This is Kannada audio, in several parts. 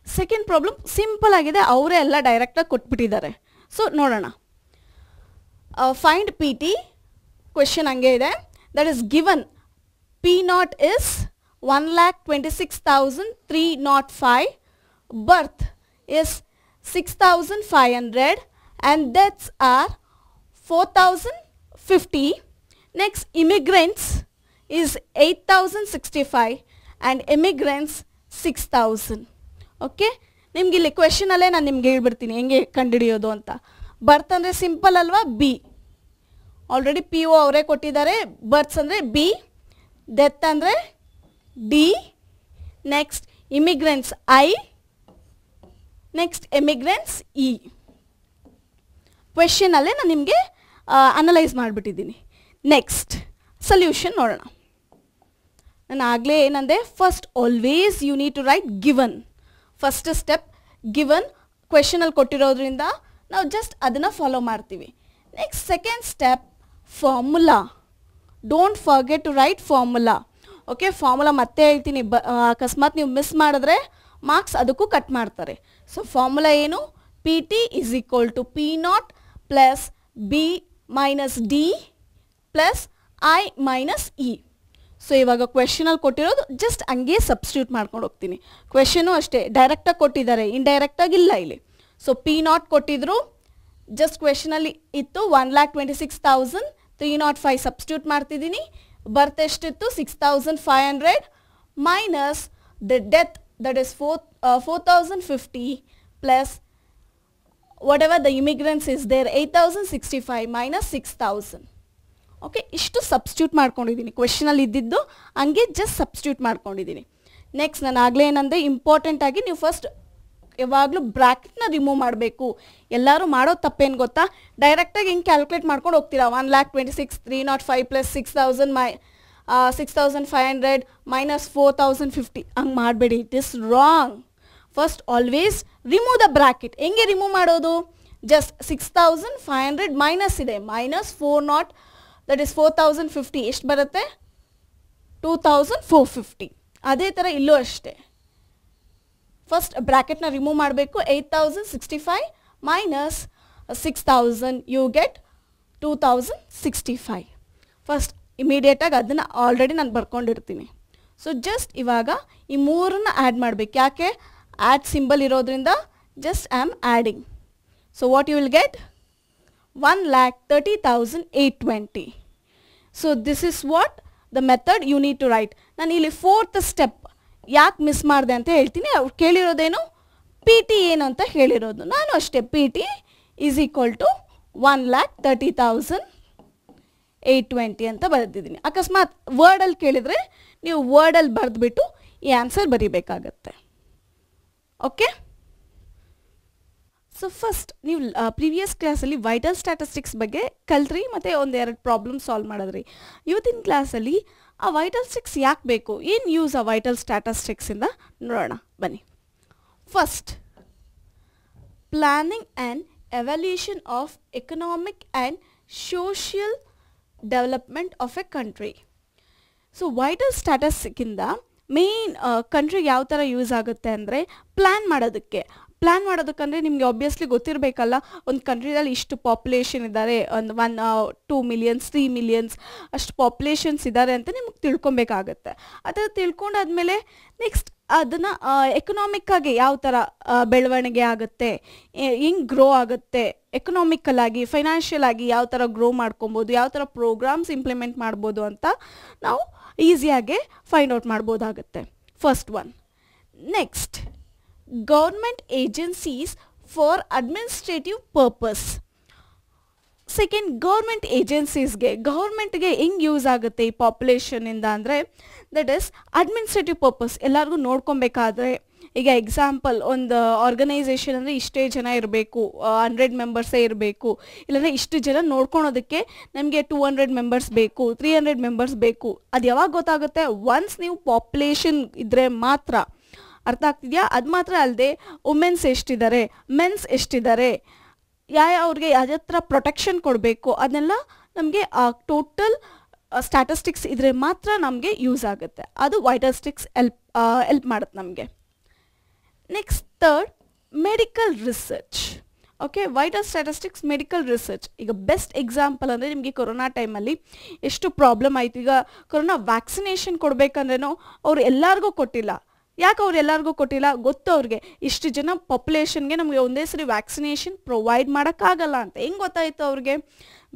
ಸೆಕೆಂಡ್ ಪ್ರಾಬ್ಲಮ್ ಸಿಂಪಲ್ ಆಗಿದೆ, ಅವರೇ ಎಲ್ಲ ಡೈರೆಕ್ಟಾಗಿ ಕೊಟ್ಬಿಟ್ಟಿದ್ದಾರೆ. ಸೊ ನೋಡೋಣ. ಫೈಂಡ್ ಪಿ ಟಿ, ಕ್ವೆಶನ್ ಹಂಗೆ ಇದೆ. That is given P not is 1,26,305, birth is 6,500 and deaths are 4,050. Next, immigrants is 8,065 and immigrants 6,000. Okay, ನಿಮ್ಗೆ ಇಲ್ಲಿ ಕ್ವೆಶನಲ್ಲೇ ನಾನು ನಿಮ್ಗೆ ಹೇಳ್ಬಿಡ್ತೀನಿ ಹೆಂಗೆ ಕಂಡುಹಿಡಿಯೋದು ಅಂತ. ಬರ್ತ್ ಅಂದರೆ ಸಿಂಪಲ್ ಅಲ್ವಾ, ಬಿ. ಆಲ್ರೆಡಿ ಪಿ ಒ ಅವರೇ ಕೊಟ್ಟಿದ್ದಾರೆ. ಬರ್ತ್ಸ್ ಅಂದರೆ ಬಿ, ಡೆತ್ ಅಂದರೆ D, next immigrants I, next emigrants E. ಕ್ವೆಶನಲ್ಲೇ ನಾನು ನಿಮಗೆ ಅನಲೈಸ್ ಮಾಡಿಬಿಟ್ಟಿದ್ದೀನಿ. ನೆಕ್ಸ್ಟ್ ಸೊಲ್ಯೂಷನ್ ನೋಡೋಣ. ನಾನು ಆಗಲೇ ಏನಂದೆ, first always you need to write given. First step given, ಕ್ವೆಶನಲ್ಲಿ ಕೊಟ್ಟಿರೋದ್ರಿಂದ ನಾವು ಜಸ್ಟ್ ಅದನ್ನು ಫಾಲೋ ಮಾಡ್ತೀವಿ. Next second step formula. Don't forget to write formula. Okay, formula ಮತ್ತೆ ಹೇಳ್ತೀನಿ, ಅಕಸ್ಮಾತ್ ನೀವು ಮಿಸ್ ಮಾಡಿದ್ರೆ ಮಾರ್ಕ್ಸ್ ಅದಕ್ಕೂ ಕಟ್ ಮಾಡ್ತಾರೆ. ಸೊ ಫಾರ್ಮುಲಾ ಏನು? P T is equal to P naught plus B minus D plus I minus E. So ಇವಾಗ ಕ್ವೆಶನಲ್ಲಿ ಕೊಟ್ಟಿರೋದು ಜಸ್ಟ್ ಹಂಗೆ ಸಬ್ಸ್ಟಿಟ್ಯೂಟ್ ಮಾಡ್ಕೊಂಡು ಹೋಗ್ತೀನಿ. ಕ್ವೆಶನು ಅಷ್ಟೇ, ಡೈರೆಕ್ಟಾಗಿ ಕೊಟ್ಟಿದ್ದಾರೆ, ಇಂಡೈರೆಕ್ಟಾಗಿ ಇಲ್ಲ ಇಲ್ಲಿ. ಸೊ ಪಿ ನಾಟ್ ಕೊಟ್ಟಿದ್ರು, ಜಸ್ಟ್ ಕ್ವೆಶನಲ್ಲಿ ಇತ್ತು 1,26,305 ಸಬ್ಸ್ಟಿಟ್ಯೂಟ್ ಮಾಡ್ತಿದ್ದೀನಿ. ಬರ್ತ್ ಎಷ್ಟಿತ್ತು? 6,500 minus the death that is 4,050 plus whatever the immigrants is there 8,065 minus 6,000. Okay, ಇಷ್ಟು ಸಬ್ಸ್ಟಿಟ್ಯೂಟ್ ಮಾಡ್ಕೊಂಡಿದ್ದೀನಿ. ಕ್ವೆಶನಲ್ಲಿ ಇದ್ದಿದ್ದು ಹಂಗೆ ಜಸ್ಟ್ ಸಬ್ಸ್ಟಿಟ್ಯೂಟ್ ಮಾಡ್ಕೊಂಡಿದ್ದೀನಿ. ನೆಕ್ಸ್ಟ್ ನಾನು ಆಗಲೇ ಏನಂದರೆ, ಇಂಪಾರ್ಟೆಂಟಾಗಿ ನೀವು ಫಸ್ಟ್ ಯಾವಾಗಲೂ ಬ್ರ್ಯಾಕೆಟ್ನ ರಿಮೂವ್ ಮಾಡಬೇಕು. ಎಲ್ಲರೂ ಮಾಡೋ ತಪ್ಪೇನು ಗೊತ್ತಾ, ಡೈರೆಕ್ಟಾಗಿ ಹಿಂಗೆ ಕ್ಯಾಲ್ಕುಲೇಟ್ ಮಾಡ್ಕೊಂಡು ಹೋಗ್ತೀರಾ. 1,26,305 ಪ್ಲಸ್ 6,500 ಮೈನಸ್ 4,050 ಹಂಗೆ ಮಾಡಬೇಡಿ. It is wrong. First always remove the bracket. ಹೆಂಗೆ ರಿಮೂವ್ ಮಾಡೋದು? ಜಸ್ಟ್ 6,500 ಮೈನಸ್ ಇದೆ, ಮೈನಸ್ 40 ದಟ್ ಇಸ್ 4,050 ಎಷ್ಟು ಬರುತ್ತೆ? 2,450. ಅದೇ ಥರ ಇಲ್ಲೂ ಅಷ್ಟೇ, ಫಸ್ಟ್ ಬ್ರ್ಯಾಕೆಟ್ನ ರಿಮೂವ್ ಮಾಡಬೇಕು. 8,065 ಮೈನಸ್ 6,000 ಯು ಗೆಟ್ 2,065. ಫಸ್ಟ್ ಇಮಿಡಿಯೇಟಾಗಿ ಅದನ್ನು ಆಲ್ರೆಡಿ ನಾನು ಬರ್ಕೊಂಡಿರ್ತೀನಿ. ಸೊ ಜಸ್ಟ್ ಇವಾಗ ಈ ಮೂರನ್ನ ಆ್ಯಡ್ ಮಾಡಬೇಕು. ಯಾಕೆ? ಆ್ಯಡ್ ಸಿಂಬಲ್ ಇರೋದ್ರಿಂದ just I am adding. So what you will get? 1,30,820. So this is what the method you need to write. ನಾನು ಇಲ್ಲಿ ಫೋರ್ತ್ ಸ್ಟೆಪ್ ಯಾಕೆ ಮಿಸ್ ಮಾಡಿದೆ ಅಂತ ಹೇಳ್ತೀನಿ. ಅವ್ರು ಕೇಳಿರೋದೇನು? ಪಿ ಟಿ ಏನು ಅಂತ ಹೇಳಿರೋದು. ನಾನು ಅಷ್ಟೇ, P T is equal to 1,30,820 ಅಂತ ಬರೆದಿದ್ದೀನಿ. ಅಕಸ್ಮಾತ್ ವರ್ಡಲ್ಲಿ ಕೇಳಿದರೆ ನೀವು ವರ್ಡಲ್ಲಿ ಬರೆದ್ಬಿಟ್ಟು ಈ ಆನ್ಸರ್ ಬರೀಬೇಕಾಗತ್ತೆ. ಓಕೆ, ಸೊ ಫಸ್ಟ್ ನೀವು ಪ್ರೀವಿಯಸ್ ಕ್ಲಾಸಲ್ಲಿ ವೈಟಲ್ ಸ್ಟ್ಯಾಟಿಸ್ಟಿಕ್ಸ್ ಬಗ್ಗೆ ಕಲ್ತ್ರಿ ಮತ್ತು ಒಂದೆರಡು ಪ್ರಾಬ್ಲಮ್ ಸಾಲ್ವ್ ಮಾಡಿದ್ರಿ. ಇವತ್ತಿನ ಕ್ಲಾಸಲ್ಲಿ ಆ ವೈಟಲ್ ಸ್ಟಿಕ್ಸ್ ಯಾಕೆ ಬೇಕು, ಏನು ಯೂಸ್ ಆ ವೈಟಲ್ ಸ್ಟ್ಯಾಟಿಸ್ಟಿಕ್ಸಿಂದ ನೋಡೋಣ ಬನ್ನಿ. First, planning and evaluation of economic and social development of a country. So vital ಸ್ಟ್ಯಾಟಿಸ್ಟಿಕ್ಕಿಂದ ಮೇನ್ ಕಂಟ್ರಿಗೆ ಯಾವ ಥರ ಯೂಸ್ ಆಗುತ್ತೆ ಅಂದರೆ ಪ್ಲ್ಯಾನ್ ಮಾಡೋದಕ್ಕೆ. ಪ್ಲ್ಯಾನ್ ಮಾಡೋದಕ್ಕಂದರೆ ನಿಮಗೆ ಆಬ್ವಿಯಸ್ಲಿ ಗೊತ್ತಿರಬೇಕಲ್ಲ, ಒಂದು ಕಂಟ್ರಿದಲ್ಲಿ ಇಷ್ಟು ಪಾಪ್ಯುಲೇಷನ್ ಇದ್ದಾರೆ, ಒಂದು 2 ಮಿಲಿಯನ್ಸ್ 3 ಮಿಲಿಯನ್ಸ್ ಅಷ್ಟು ಪಾಪ್ಯುಲೇಷನ್ಸ್ ಇದ್ದಾರೆ ಅಂತ ನಿಮ್ಗೆ ತಿಳ್ಕೊಬೇಕಾಗತ್ತೆ. ಅದನ್ನು ತಿಳ್ಕೊಂಡಾದ್ಮೇಲೆ ನೆಕ್ಸ್ಟ್ ಅದನ್ನು ಎಕನಾಮಿಕ್ಕಾಗಿ ಯಾವ ಥರ ಬೆಳವಣಿಗೆ ಆಗುತ್ತೆ, ಹಿಂಗೆ ಗ್ರೋ ಆಗುತ್ತೆ, ಎಕನಾಮಿಕಲ್ ಆಗಿ ಫೈನಾನ್ಷಿಯಲ್ ಆಗಿ ಯಾವ ಥರ ಗ್ರೋ ಮಾಡ್ಕೊಬೋದು, ಯಾವ ಥರ ಪ್ರೋಗ್ರಾಮ್ಸ್ ಇಂಪ್ಲಿಮೆಂಟ್ ಮಾಡ್ಬೋದು ಅಂತ ನಾವು ಈಸಿಯಾಗೆ ಫೈಂಡ್ ಔಟ್ ಮಾಡ್ಬೋದಾಗುತ್ತೆ. First one. Next, government agencies for administrative purpose. Second, government ಏಜೆನ್ಸೀಸ್ಗೆ ಗೌರ್ಮೆಂಟ್ಗೆ ಹೆಂಗೆ ಯೂಸ್ ಆಗುತ್ತೆ ಈ ಪಾಪ್ಯುಲೇಷನಿಂದ ಅಂದರೆ ದಟ್ ಈಸ್ ಅಡ್ಮಿನಿಸ್ಟ್ರೇಟಿವ್ ಪರ್ಪಸ್. ಎಲ್ಲರಿಗೂ ನೋಡ್ಕೊಬೇಕಾದ್ರೆ ಈಗ ಎಕ್ಸಾಂಪಲ್ ಒಂದು ಆರ್ಗನೈಸೇಷನ್ ಅಂದರೆ ಇಷ್ಟೇ ಜನ ಇರಬೇಕು, 100 ಮೆಂಬರ್ಸೇ ಇರಬೇಕು, ಇಲ್ಲಾಂದರೆ ಇಷ್ಟು ಜನ ನೋಡ್ಕೊಳೋದಕ್ಕೆ ನಮಗೆ 200 ಮೆಂಬರ್ಸ್ ಬೇಕು, 300 ಮೆಂಬರ್ಸ್ ಬೇಕು. ಅದು ಯಾವಾಗ ಗೊತ್ತಾಗುತ್ತೆ? ಒನ್ಸ್ ನೀವು ಪಾಪ್ಯುಲೇಷನ್ ಇದ್ದರೆ ಮಾತ್ರ. ಅರ್ಥ ಆಗ್ತಿದೆಯಾ? ಅದು ಮಾತ್ರ ಅಲ್ಲದೆ ವುಮೆನ್ಸ್ ಎಷ್ಟಿದ್ದಾರೆ, ಮೆನ್ಸ್ ಎಷ್ಟಿದ್ದಾರೆ, ಅವ್ರಿಗೆ ಯಾವ ಥರ ಪ್ರೊಟೆಕ್ಷನ್ ಕೊಡಬೇಕು, ಅದನ್ನೆಲ್ಲ ನಮಗೆ ಆ ಟೋಟಲ್ ಸ್ಟ್ಯಾಟಿಸ್ಟಿಕ್ಸ್ ಇದ್ರೆ ಮಾತ್ರ ನಮಗೆ ಯೂಸ್ ಆಗುತ್ತೆ. ಅದು ವೈಟಲ್ ಸ್ಟಿಕ್ಸ್ ಹೆಲ್ಪ್ ಮಾಡುತ್ತೆ ನಮಗೆ. Next third medical research. Okay, vital statistics medical research. ಈಗ ಬೆಸ್ಟ್ ಎಕ್ಸಾಂಪಲ್ ಅಂದರೆ ನಿಮಗೆ ಕೊರೋನಾ ಟೈಮಲ್ಲಿ ಎಷ್ಟು ಪ್ರಾಬ್ಲಮ್ ಆಯಿತು. ಈಗ ಕೊರೋನಾ ವ್ಯಾಕ್ಸಿನೇಷನ್ ಕೊಡಬೇಕಂದ್ರೂ ಅವ್ರು ಎಲ್ಲರಿಗೂ ಕೊಟ್ಟಿಲ್ಲ. ಯಾಕೆ ಅವ್ರು ಎಲ್ಲರಿಗೂ ಕೊಟ್ಟಿಲ್ಲ ಗೊತ್ತು ಅವ್ರಿಗೆ, ಇಷ್ಟು ಜನ ಪಾಪ್ಯುಲೇಷನ್ಗೆ ನಮಗೆ ಒಂದೇ ಸರಿ ವ್ಯಾಕ್ಸಿನೇಷನ್ ಪ್ರೊವೈಡ್ ಮಾಡೋಕ್ಕಾಗಲ್ಲ ಅಂತ. ಹೆಂಗೆ ಗೊತ್ತಾಯಿತು ಅವ್ರಿಗೆ?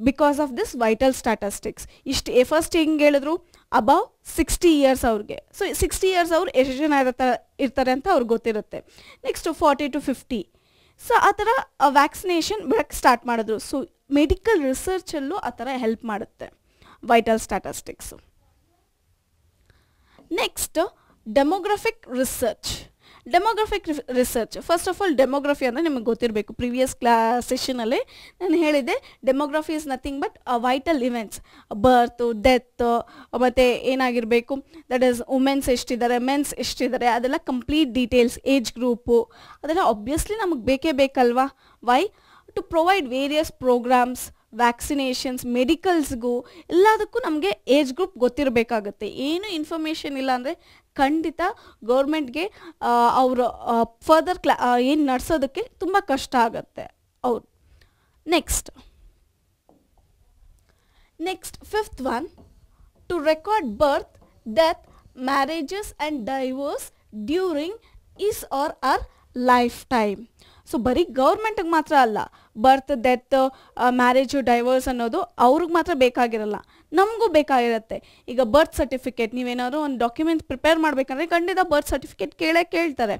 Because of this vital statistics. First ಹೆಂಗೆ ಹೇಳಿದ್ರು, ಅಬೌವ್ 60 ಇಯರ್ಸ್ ಅವ್ರಿಗೆ. ಸೊ 60 ಇಯರ್ಸ್ ಅವ್ರು ಎಷ್ಟು ಜನ ಇರ್ತಾರೆ ಅಂತ ಅವ್ರಿಗೆ ಗೊತ್ತಿರುತ್ತೆ. Next 40 to 50. ಸೊ ಆ ಥರ ವ್ಯಾಕ್ಸಿನೇಷನ್ ಬಿಡಕ್ಕೆ ಸ್ಟಾರ್ಟ್ ಮಾಡಿದ್ರು. ಸೊ ಮೆಡಿಕಲ್ ರಿಸರ್ಚಲ್ಲೂ ಆ ಥರ ಹೆಲ್ಪ್ ಮಾಡುತ್ತೆ vital statistics. Next demographic research. First of all demography ಅಂದರೆ ನಿಮಗೆ ಗೊತ್ತಿರಬೇಕು, ಪ್ರೀವಿಯಸ್ ಸೆಷನಲ್ಲಿ ನಾನು ಹೇಳಿದೆ demography is nothing but vital events, birth, death, ಮತ್ತು ಏನಾಗಿರಬೇಕು, ದಟ್ ಈಸ್ ವುಮೆನ್ಸ್ ಎಷ್ಟಿದ್ದಾರೆ, ಮೆನ್ಸ್ ಎಷ್ಟಿದ್ದಾರೆ, ಅದೆಲ್ಲ ಕಂಪ್ಲೀಟ್ ಡೀಟೇಲ್ಸ್, ಏಜ್ ಗ್ರೂಪು, ಅದೆಲ್ಲ ಆಬ್ವಿಯಸ್ಲಿ ನಮಗೆ ಬೇಕೇ ಬೇಕಲ್ವಾ. Why to provide various programs, vaccinations, ಮೆಡಿಕಲ್ಸ್ಗೂ ಎಲ್ಲದಕ್ಕೂ ನಮಗೆ ಏಜ್ ಗ್ರೂಪ್ ಗೊತ್ತಿರಬೇಕಾಗುತ್ತೆ. ಏನು ಇನ್ಫಾರ್ಮೇಷನ್ ಇಲ್ಲ ಅಂದರೆ ಖಂಡಿತ ಗೌರ್ಮೆಂಟ್ಗೆ ಅವರು ಫರ್ದರ್ ಏನು ನಡೆಸೋದಕ್ಕೆ ತುಂಬ ಕಷ್ಟ ಆಗುತ್ತೆ ಅವ್ರು. Next fifth one, to record birth, death, marriages and divorce during his or her life time. So ಬರೀ ಗೌರ್ಮೆಂಟಿಗೆ ಮಾತ್ರ ಅಲ್ಲ, ಬರ್ತ್, ಡೆತ್, ಮ್ಯಾರೇಜು, ಡೈವರ್ಸ್ ಅನ್ನೋದು ಅವ್ರಿಗೆ ಮಾತ್ರ ಬೇಕಾಗಿರಲ್ಲ, ನಮಗೂ ಬೇಕಾಗಿರುತ್ತೆ. ಈಗ ಬರ್ತ್ ಸರ್ಟಿಫಿಕೇಟ್, ನೀವೇನಾದ್ರು ಒಂದು ಡಾಕ್ಯುಮೆಂಟ್ ಪ್ರಿಪೇರ್ ಮಾಡಬೇಕಂದ್ರೆ ಖಂಡಿತ ಬರ್ತ್ ಸರ್ಟಿಫಿಕೇಟ್ ಕೇಳ್ತಾರೆ.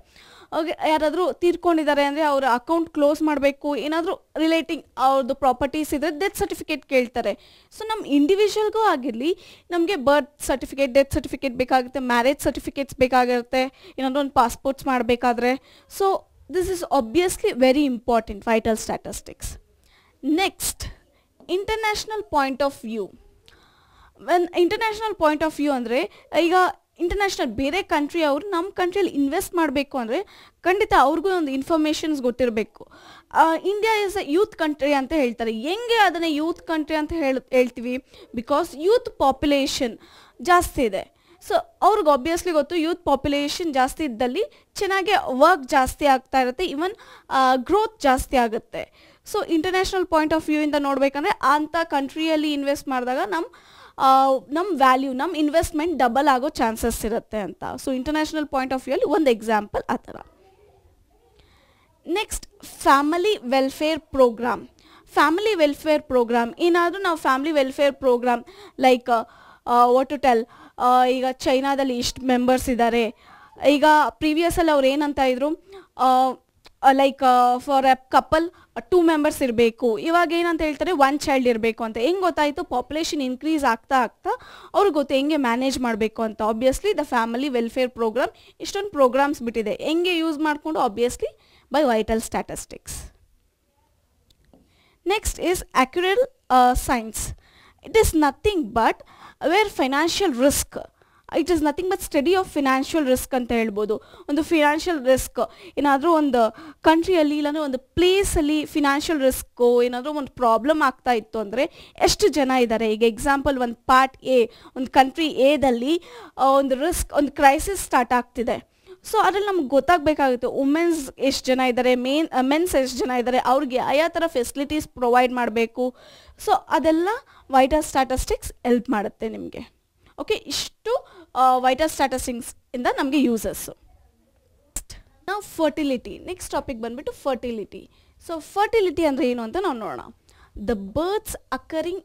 ಯಾರಾದರೂ ತೀರ್ಕೊಂಡಿದ್ದಾರೆ ಅಂದರೆ ಅವರ ಅಕೌಂಟ್ ಕ್ಲೋಸ್ ಮಾಡಬೇಕು, ಏನಾದರೂ ರಿಲೇಟಿಂಗ್ ಅವ್ರದ್ದು ಪ್ರಾಪರ್ಟೀಸ್ ಇದ್ದರೆ ಡೆತ್ ಸರ್ಟಿಫಿಕೇಟ್ ಕೇಳ್ತಾರೆ. ಸೊ ನಮ್ಮ ಇಂಡಿವಿಜುವಲ್ಗೂ ಆಗಿರಲಿ ನಮಗೆ ಬರ್ತ್ ಸರ್ಟಿಫಿಕೇಟ್, ಡೆತ್ ಸರ್ಟಿಫಿಕೇಟ್ ಬೇಕಾಗುತ್ತೆ, ಮ್ಯಾರೇಜ್ ಸರ್ಟಿಫಿಕೇಟ್ಸ್ ಬೇಕಾಗಿರುತ್ತೆ, ಏನಾದರೂ ಒಂದು ಪಾಸ್ಪೋರ್ಟ್ಸ್ ಮಾಡಬೇಕಾದ್ರೆ. So this is obviously very important, vital statistics. Next, international point of view. When international point of view ಅಂದರೆ ಈಗ ಇಂಟರ್ನ್ಯಾಷನಲ್ ಬೇರೆ ಕಂಟ್ರಿ ಅವರು ನಮ್ಮ ಕಂಟ್ರಿಯಲ್ಲಿ ಇನ್ವೆಸ್ಟ್ ಮಾಡಬೇಕು ಅಂದರೆ ಖಂಡಿತ ಅವ್ರಿಗೂ ಒಂದು ಇನ್ಫಾರ್ಮೇಷನ್ಸ್ ಗೊತ್ತಿರಬೇಕು. India is a youth country ಅಂತ ಹೇಳ್ತಾರೆ. ಹೆಂಗೆ ಅದನ್ನು ಯೂತ್ ಕಂಟ್ರಿ ಅಂತ ಹೇಳ್ತೀವಿ? ಬಿಕಾಸ್ ಯೂತ್ ಪಾಪ್ಯುಲೇಷನ್ ಜಾಸ್ತಿ ಇದೆ. ಸೊ ಅವ್ರಿಗೆ ಆಬ್ವಿಯಸ್ಲಿ ಗೊತ್ತು, ಯೂತ್ ಪಾಪ್ಯುಲೇಷನ್ ಜಾಸ್ತಿ ಇದ್ದಲ್ಲಿ ಚೆನ್ನಾಗಿ ವರ್ಕ್ ಜಾಸ್ತಿ ಆಗ್ತಾ ಇರುತ್ತೆ, ಈವನ್ ಗ್ರೋತ್ ಜಾಸ್ತಿ ಆಗುತ್ತೆ. So international point of view ಇಂದ ನೋಡಬೇಕಂದ್ರೆ ಅಂಥ ಕಂಟ್ರಿಯಲ್ಲಿ ಇನ್ವೆಸ್ಟ್ ಮಾಡಿದಾಗ ನಮ್ಮ ವ್ಯಾಲ್ಯೂ, ನಮ್ಮ ಇನ್ವೆಸ್ಟ್ಮೆಂಟ್ ಡಬಲ್ ಆಗೋ ಚಾನ್ಸಸ್ ಇರುತ್ತೆ ಅಂತ. So international point of view ಅಲ್ಲಿ ಒಂದು ಎಕ್ಸಾಂಪಲ್ ಆ ಥರ. Next, family welfare program. ಏನಾದರೂ ನಾವು family welfare program like what to tell, ಈಗ ಚೈನಾದಲ್ಲಿ ಇಷ್ಟು ಮೆಂಬರ್ಸ್ ಇದ್ದಾರೆ. ಈಗ ಪ್ರೀವಿಯಸಲ್ಲಿ ಅವ್ರು ಏನಂತ ಇದ್ರು, like for A couple 2 members ಇರಬೇಕು. ಇವಾಗ ಏನಂತ ಹೇಳ್ತಾರೆ, 1 ಚೈಲ್ಡ್ ಇರಬೇಕು ಅಂತ. ಹೆಂಗೆ ಗೊತ್ತಾಯಿತು? ಪಾಪ್ಯುಲೇಷನ್ ಇನ್ಕ್ರೀಸ್ ಆಗ್ತಾ ಅವ್ರಿಗೆ ಗೊತ್ತು ಹೆಂಗೆ ಮ್ಯಾನೇಜ್ ಮಾಡಬೇಕು ಅಂತ. Obviously the family welfare program ಇಷ್ಟೊಂದು ಪ್ರೋಗ್ರಾಮ್ಸ್ ಬಿಟ್ಟಿದೆ. ಹೆಂಗೆ ಯೂಸ್ ಮಾಡಿಕೊಂಡು? Obviously by vital statistics. Next is actuarial science. It is nothing but where financial risk, it is nothing but study of financial risk ಅಂತ ಹೇಳ್ಬೋದು. ಒಂದು ಫಿನಾನ್ಷಿಯಲ್ ರಿಸ್ಕ್ ಏನಾದರೂ ಒಂದು ಕಂಟ್ರಿಯಲ್ಲಿ ಇಲ್ಲಾಂದರೆ ಒಂದು ಪ್ಲೇಸಲ್ಲಿ ಫಿನಾನ್ಷಿಯಲ್ ರಿಸ್ಕು ಏನಾದರೂ ಒಂದು ಪ್ರಾಬ್ಲಮ್ ಆಗ್ತಾ ಇತ್ತು ಅಂದರೆ ಎಷ್ಟು ಜನ ಇದ್ದಾರೆ. ಈಗ ಎಕ್ಸಾಂಪಲ್ ಒಂದು ಪಾರ್ಟ್ ಎ, ಒಂದು ಕಂಟ್ರಿ ಎದಲ್ಲಿ ಒಂದು ರಿಸ್ಕ್, ಒಂದು ಕ್ರೈಸಿಸ್ ಸ್ಟಾರ್ಟ್ ಆಗ್ತಿದೆ. ಸೊ ಅದ್ರಲ್ಲಿ ನಮ್ಗೆ ಗೊತ್ತಾಗಬೇಕಾಗುತ್ತೆ ವುಮೆನ್ಸ್ ಎಷ್ಟು ಜನ ಇದ್ದಾರೆ, ಮೆನ್ಸ್ ಎಷ್ಟು ಜನ ಇದ್ದಾರೆ, ಅವ್ರಿಗೆ ಯಾವ ಥರ ಫೆಸಿಲಿಟೀಸ್ ಪ್ರೊವೈಡ್ ಮಾಡಬೇಕು. ಸೊ ಅದೆಲ್ಲ ವೈಟಲ್ ಸ್ಟ್ಯಾಟಿಸ್ಟಿಕ್ಸ್ ಹೆಲ್ಪ್ ಮಾಡುತ್ತೆ ನಿಮಗೆ. ಓಕೆ, ಇಷ್ಟು ವೈಟಲ್ ಸ್ಟ್ಯಾಟಿಸ್ಟಿಕ್ಸ್ ಇಂದ ನಮಗೆ ಯೂಸಸ್ಸು. ನಾವು ಫರ್ಟಿಲಿಟಿ, ನೆಕ್ಸ್ಟ್ ಟಾಪಿಕ್ ಬಂದುಬಿಟ್ಟು ಫರ್ಟಿಲಿಟಿ. ಸೊ ಫರ್ಟಿಲಿಟಿ ಅಂದರೆ ಏನು ಅಂತ ನಾವು ನೋಡೋಣ. The births occurring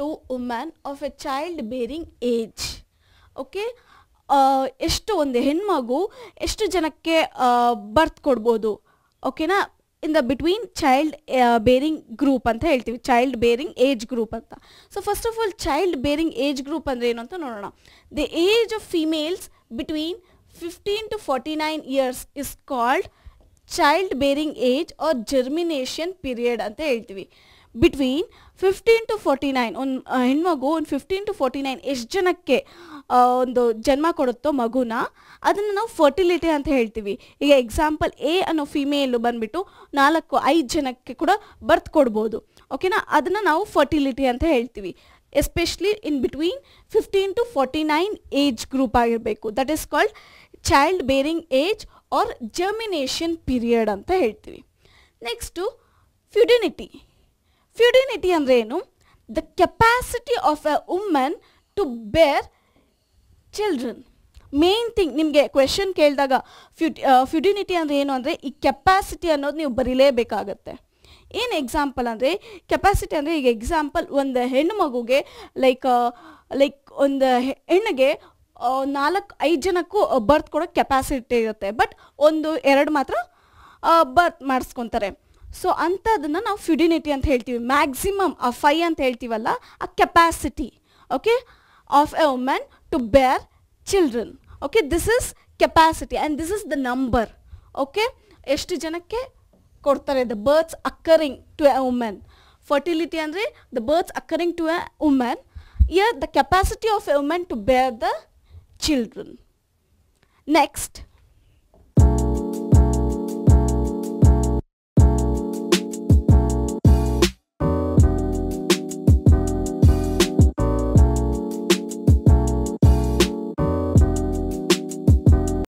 to woman of a child bearing age. Okay, ಎಷ್ಟು ಒಂದು ಹೆಣ್ಮಗು ಎಷ್ಟು ಜನಕ್ಕೆ ಬರ್ತ್ ಕೊಡ್ಬೋದು, ಓಕೆನಾ, in the between child bearing group ಅಂತ ಹೇಳ್ತೀವಿ, ಚೈಲ್ಡ್ ಬೇರಿಂಗ್ ಏಜ್ ಗ್ರೂಪ್ ಅಂತ. So first of all child bearing age group ಅಂದರೆ ಏನು ಅಂತ ನೋಡೋಣ. The age of females between 15 to 49 years is called child bearing age or germination period ಅಂತ ಹೇಳ್ತೀವಿ. ಬಿಟ್ವೀನ್ 15 to 49 ಒಂದು ಹೆಣ್ಮಗು ಒಂದು 15 to 49 ಎಷ್ಟು ಜನಕ್ಕೆ ಒಂದು ಜನ್ಮ ಕೊಡುತ್ತೋ ಮಗುನ, ಅದನ್ನು ನಾವು ಫರ್ಟಿಲಿಟಿ ಅಂತ ಹೇಳ್ತೀವಿ. ಈಗ ಎಕ್ಸಾಂಪಲ್ ಎ ಅನ್ನೋ ಫಿಮೇಲು ಬಂದುಬಿಟ್ಟು 4-5 ಜನಕ್ಕೆ ಕೂಡ ಬರ್ತ್ ಕೊಡ್ಬೋದು, ಓಕೆನಾ, ಅದನ್ನು ನಾವು ಫರ್ಟಿಲಿಟಿ ಅಂತ ಹೇಳ್ತೀವಿ. Especially in between 15 to 49 age group ಆಗಿರಬೇಕು. That is called child bearing age or germination period ಅಂತ ಹೇಳ್ತೀವಿ. Next fecundity. ಫ್ಯುಡಿನಿಟಿ ಅಂದರೆ ಏನು? The capacity of a woman to bear children. Main thing ನಿಮಗೆ ಕ್ವೆಶನ್ ಕೇಳಿದಾಗ ಫ್ಯುಡಿನಿಟಿ ಅಂದರೆ ಏನು ಅಂದರೆ ಈ ಕೆಪಾಸಿಟಿ ಅನ್ನೋದು ನೀವು ಬರೀಲೇಬೇಕಾಗತ್ತೆ. ಏನು ಎಕ್ಸಾಂಪಲ್ ಅಂದರೆ ಕೆಪಾಸಿಟಿ ಅಂದರೆ ಈಗ ಎಕ್ಸಾಂಪಲ್ ಒಂದು ಹೆಣ್ಣು ಮಗುಗೆ ಲೈಕ್ ಒಂದು ಹೆಣ್ಣಿಗೆ 4-5 ಜನಕ್ಕೂ ಬರ್ತ್ ಕೊಡೋಕ್ಕೆ ಕೆಪಾಸಿಟಿ ಇರುತ್ತೆ, ಬಟ್ 1-2 ಮಾತ್ರ ಬರ್ತ್ ಮಾಡಿಸ್ಕೊತಾರೆ. ಸೊ ಅಂಥದನ್ನು ನಾವು ಫ್ಯುಡಿನಿಟಿ ಅಂತ ಹೇಳ್ತೀವಿ. ಮ್ಯಾಕ್ಸಿಮಮ್ ಆ 5 ಅಂತ ಹೇಳ್ತೀವಲ್ಲ, ಆ capacity okay of a woman to bear children. Okay, this is capacity and this is the number. Okay, ಎಷ್ಟು ಜನಕ್ಕೆ ಕೊಡ್ತಾರೆ the births occurring to a woman. Fertility ಅಂದರೆ the births occurring to a woman. Here the capacity of a woman to bear the children. Next,